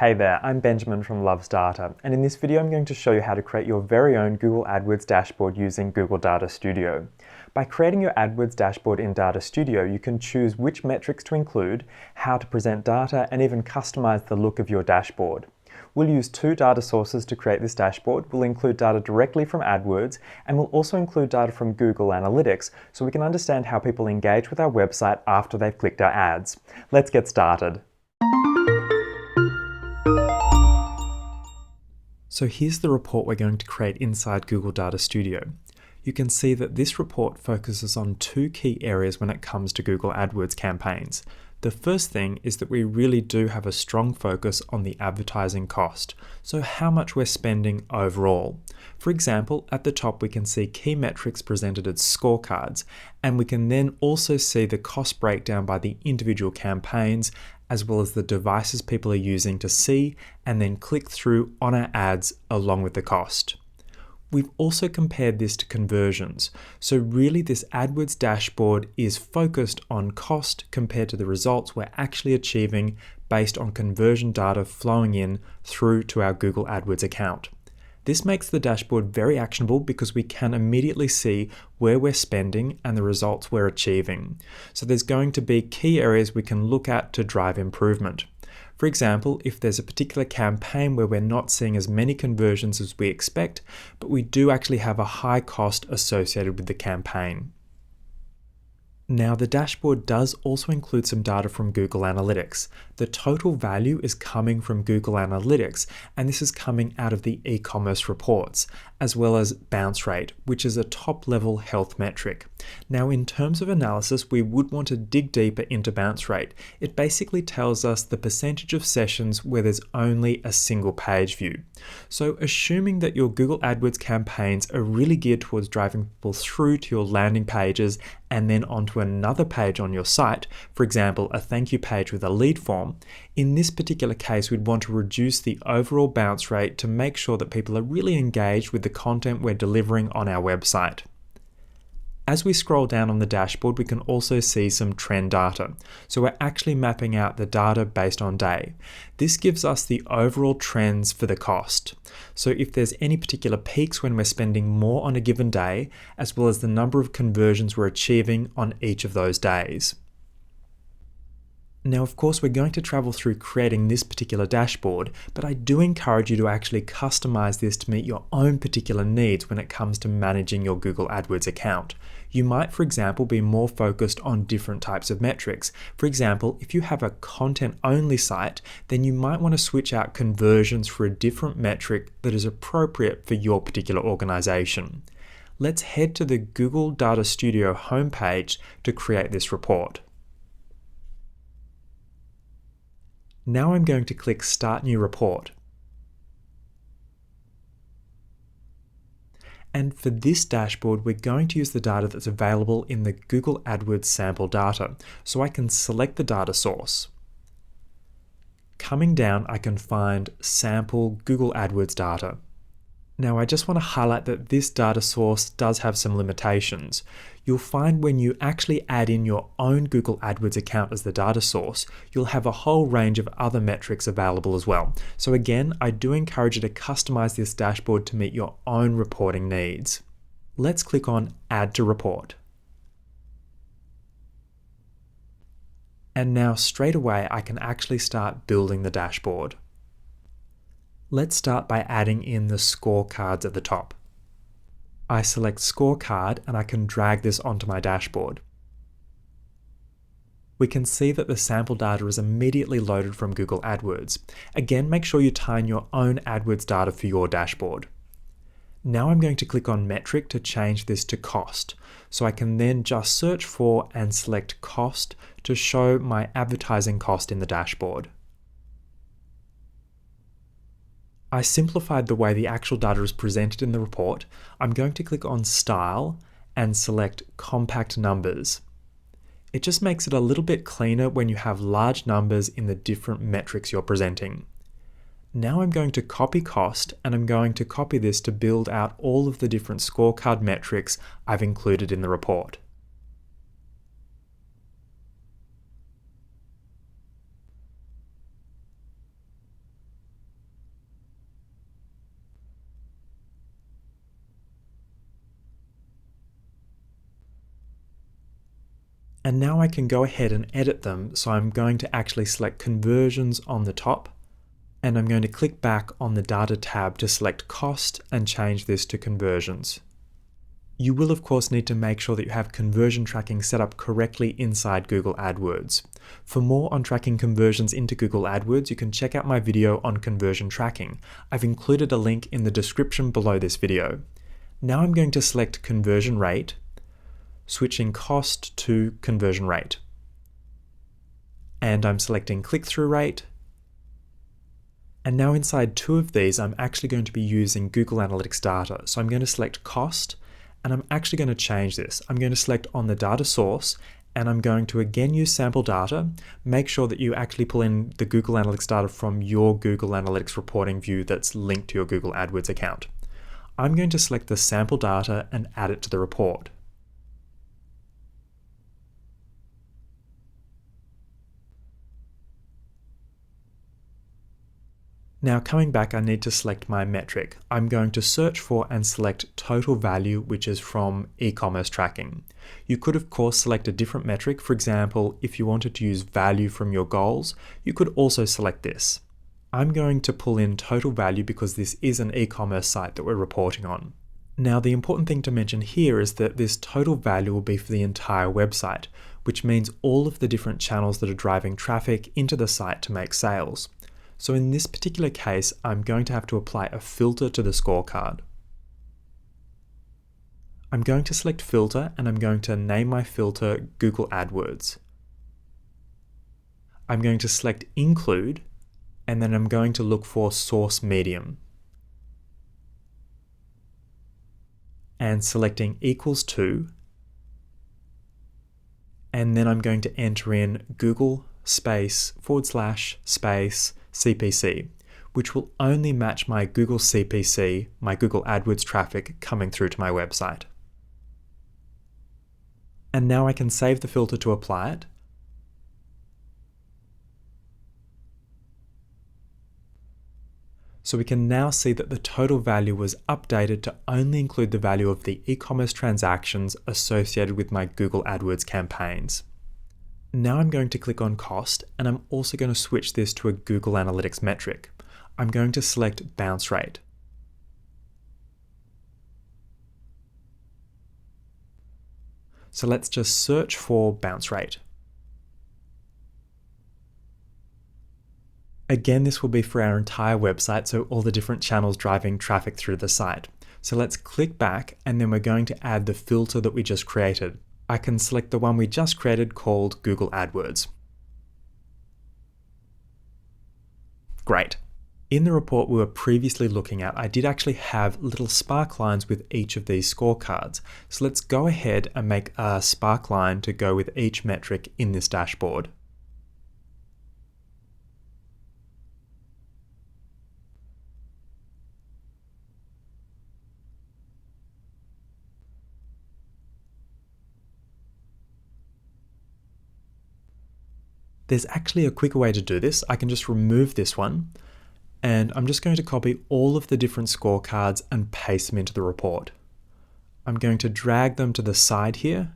Hey there, I'm Benjamin from Loves Data, and in this video I'm going to show you how to create your very own Google AdWords dashboard using Google Data Studio. By creating your AdWords dashboard in Data Studio, you can choose which metrics to include, how to present data, and even customize the look of your dashboard. We'll use two data sources to create this dashboard. We'll include data directly from AdWords, and we'll also include data from Google Analytics so we can understand how people engage with our website after they've clicked our ads. Let's get started. So here's the report we're going to create inside Google Data Studio. You can see that this report focuses on two key areas when it comes to Google AdWords campaigns. The first thing is that we really do have a strong focus on the advertising cost, so how much we're spending overall. For example, at the top we can see key metrics presented as scorecards, and we can then also see the cost breakdown by the individual campaigns, as well as the devices people are using to see and then click through on our ads along with the cost. We've also compared this to conversions. So really this AdWords dashboard is focused on cost compared to the results we're actually achieving based on conversion data flowing in through to our Google AdWords account. This makes the dashboard very actionable because we can immediately see where we're spending and the results we're achieving. So there's going to be key areas we can look at to drive improvement. For example, if there's a particular campaign where we're not seeing as many conversions as we expect, but we do actually have a high cost associated with the campaign. Now, the dashboard does also include some data from Google Analytics. The total value is coming from Google Analytics, and this is coming out of the e-commerce reports, as well as bounce rate, which is a top-level health metric. Now, in terms of analysis, we would want to dig deeper into bounce rate. It basically tells us the percentage of sessions where there's only a single page view. So, assuming that your Google AdWords campaigns are really geared towards driving people through to your landing pages and then onto another page on your site, for example, a thank you page with a lead form, in this particular case, we'd want to reduce the overall bounce rate to make sure that people are really engaged with the content we're delivering on our website. As we scroll down on the dashboard, we can also see some trend data. So we're actually mapping out the data based on day. This gives us the overall trends for the cost. So if there's any particular peaks when we're spending more on a given day, as well as the number of conversions we're achieving on each of those days. Now, of course, we're going to travel through creating this particular dashboard, but I do encourage you to actually customize this to meet your own particular needs when it comes to managing your Google AdWords account. You might, for example, be more focused on different types of metrics. For example, if you have a content-only site, then you might want to switch out conversions for a different metric that is appropriate for your particular organization. Let's head to the Google Data Studio homepage to create this report. Now I'm going to click Start New Report. And for this dashboard, we're going to use the data that's available in the Google AdWords sample data. So I can select the data source. Coming down, I can find Sample Google AdWords data. Now, I just want to highlight that this data source does have some limitations. You'll find when you actually add in your own Google AdWords account as the data source, you'll have a whole range of other metrics available as well. So again, I do encourage you to customize this dashboard to meet your own reporting needs. Let's click on Add to Report. And now straight away, I can actually start building the dashboard. Let's start by adding in the scorecards at the top. I select scorecard and I can drag this onto my dashboard. We can see that the sample data is immediately loaded from Google AdWords. Again, make sure you tie in your own AdWords data for your dashboard. Now I'm going to click on metric to change this to cost. So I can then just search for and select cost to show my advertising cost in the dashboard. I simplified the way the actual data is presented in the report. I'm going to click on Style and select Compact Numbers. It just makes it a little bit cleaner when you have large numbers in the different metrics you're presenting. Now I'm going to copy cost and I'm going to copy this to build out all of the different scorecard metrics I've included in the report. And now I can go ahead and edit them. So I'm going to actually select conversions on the top, and I'm going to click back on the data tab to select cost and change this to conversions. You will of course need to make sure that you have conversion tracking set up correctly inside Google AdWords. For more on tracking conversions into Google AdWords, you can check out my video on conversion tracking. I've included a link in the description below this video. Now I'm going to select conversion rate, switching cost to conversion rate. And I'm selecting click-through rate. And now inside two of these, I'm actually going to be using Google Analytics data. So I'm going to select cost, and I'm actually going to change this. I'm going to select on the data source, and I'm going to again use sample data. Make sure that you actually pull in the Google Analytics data from your Google Analytics reporting view that's linked to your Google AdWords account. I'm going to select the sample data and add it to the report. Now coming back, I need to select my metric. I'm going to search for and select total value, which is from e-commerce tracking. You could of course select a different metric. For example, if you wanted to use value from your goals, you could also select this. I'm going to pull in total value because this is an e-commerce site that we're reporting on. Now the important thing to mention here is that this total value will be for the entire website, which means all of the different channels that are driving traffic into the site to make sales. So in this particular case, I'm going to have to apply a filter to the scorecard. I'm going to select filter, and I'm going to name my filter Google AdWords. I'm going to select include, and then I'm going to look for source medium. And selecting equals to, and then I'm going to enter in Google space / space CPC, which will only match my Google CPC, my Google AdWords traffic coming through to my website. And now I can save the filter to apply it. So we can now see that the total value was updated to only include the value of the e-commerce transactions associated with my Google AdWords campaigns. Now I'm going to click on cost, and I'm also going to switch this to a Google Analytics metric. I'm going to select bounce rate. So let's just search for bounce rate. Again, this will be for our entire website, so all the different channels driving traffic through the site. So let's click back, and then we're going to add the filter that we just created. I can select the one we just created called Google AdWords. Great. In the report we were previously looking at, I did actually have little spark lines with each of these scorecards. So let's go ahead and make a spark line to go with each metric in this dashboard. There's actually a quicker way to do this. I can just remove this one, and I'm just going to copy all of the different scorecards and paste them into the report. I'm going to drag them to the side here,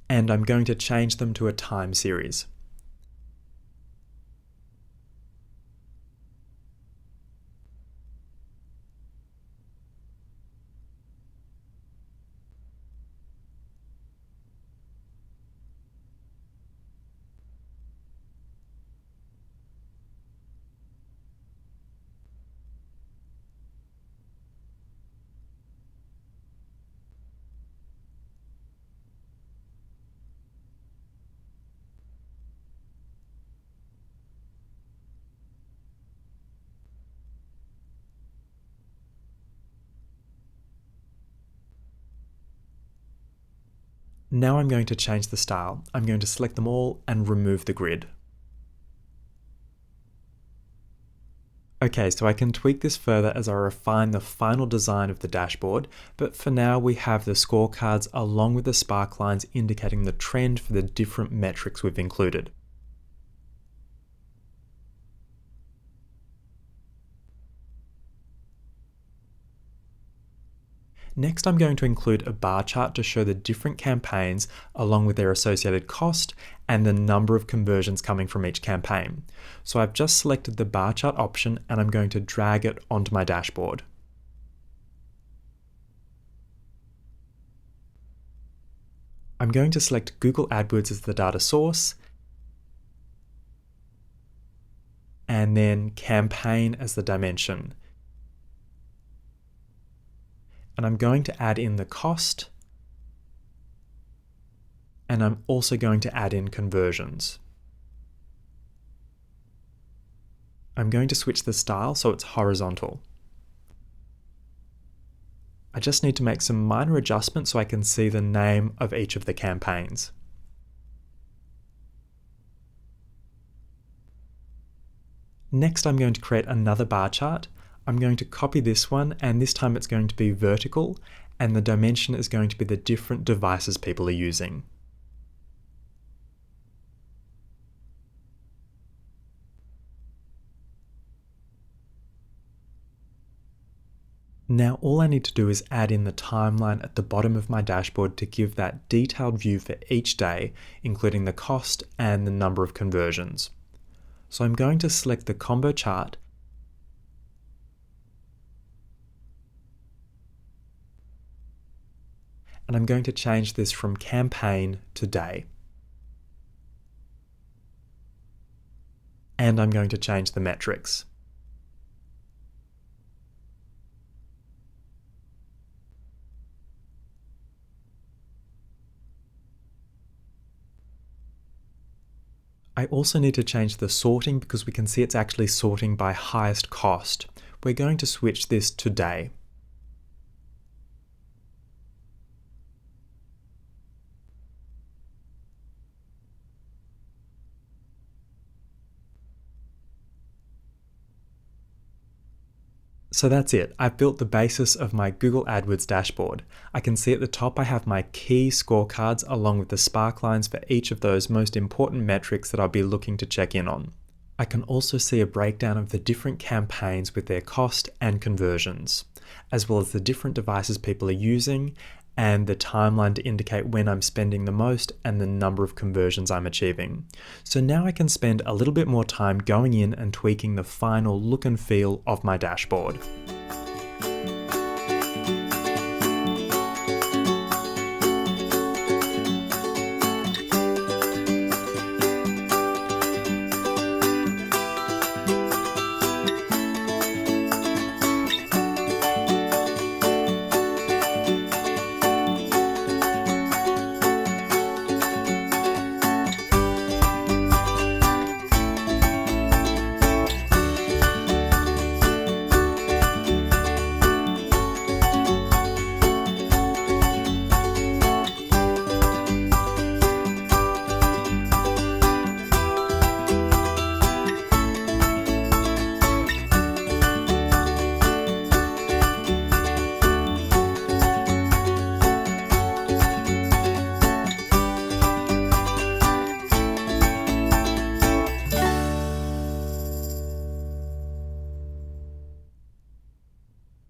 and I'm going to change them to a time series. Now I'm going to change the style. I'm going to select them all and remove the grid. Okay, so I can tweak this further as I refine the final design of the dashboard, but for now we have the scorecards along with the spark lines indicating the trend for the different metrics we've included. Next, I'm going to include a bar chart to show the different campaigns along with their associated cost and the number of conversions coming from each campaign. So I've just selected the bar chart option and I'm going to drag it onto my dashboard. I'm going to select Google AdWords as the data source and then campaign as the dimension. And I'm going to add in the cost, and I'm also going to add in conversions. I'm going to switch the style so it's horizontal. I just need to make some minor adjustments so I can see the name of each of the campaigns. Next, I'm going to create another bar chart. I'm going to copy this one, and this time it's going to be vertical, and the dimension is going to be the different devices people are using. Now all I need to do is add in the timeline at the bottom of my dashboard to give that detailed view for each day, including the cost and the number of conversions. So I'm going to select the combo chart and I'm going to change this from campaign to day. And I'm going to change the metrics. I also need to change the sorting because we can see it's actually sorting by highest cost. We're going to switch this to day. So that's it. I've built the basis of my Google AdWords dashboard. I can see at the top I have my key scorecards along with the spark lines for each of those most important metrics that I'll be looking to check in on. I can also see a breakdown of the different campaigns with their cost and conversions, as well as the different devices people are using and the timeline to indicate when I'm spending the most and the number of conversions I'm achieving. So now I can spend a little bit more time going in and tweaking the final look and feel of my dashboard.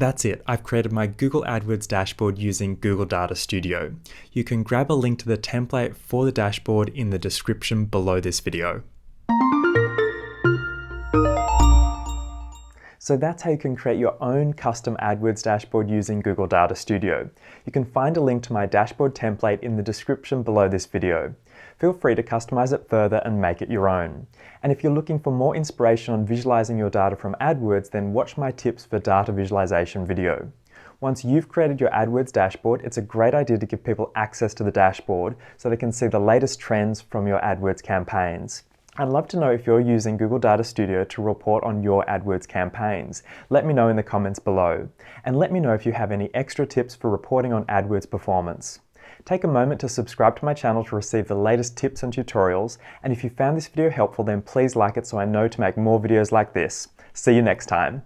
That's it. I've created my Google AdWords dashboard using Google Data Studio. You can grab a link to the template for the dashboard in the description below this video. So that's how you can create your own custom AdWords dashboard using Google Data Studio. You can find a link to my dashboard template in the description below this video. Feel free to customize it further and make it your own. And if you're looking for more inspiration on visualizing your data from AdWords, then watch my tips for data visualization video. Once you've created your AdWords dashboard, it's a great idea to give people access to the dashboard so they can see the latest trends from your AdWords campaigns. I'd love to know if you're using Google Data Studio to report on your AdWords campaigns. Let me know in the comments below. And let me know if you have any extra tips for reporting on AdWords performance. Take a moment to subscribe to my channel to receive the latest tips and tutorials. And if you found this video helpful, then please like it so I know to make more videos like this. See you next time.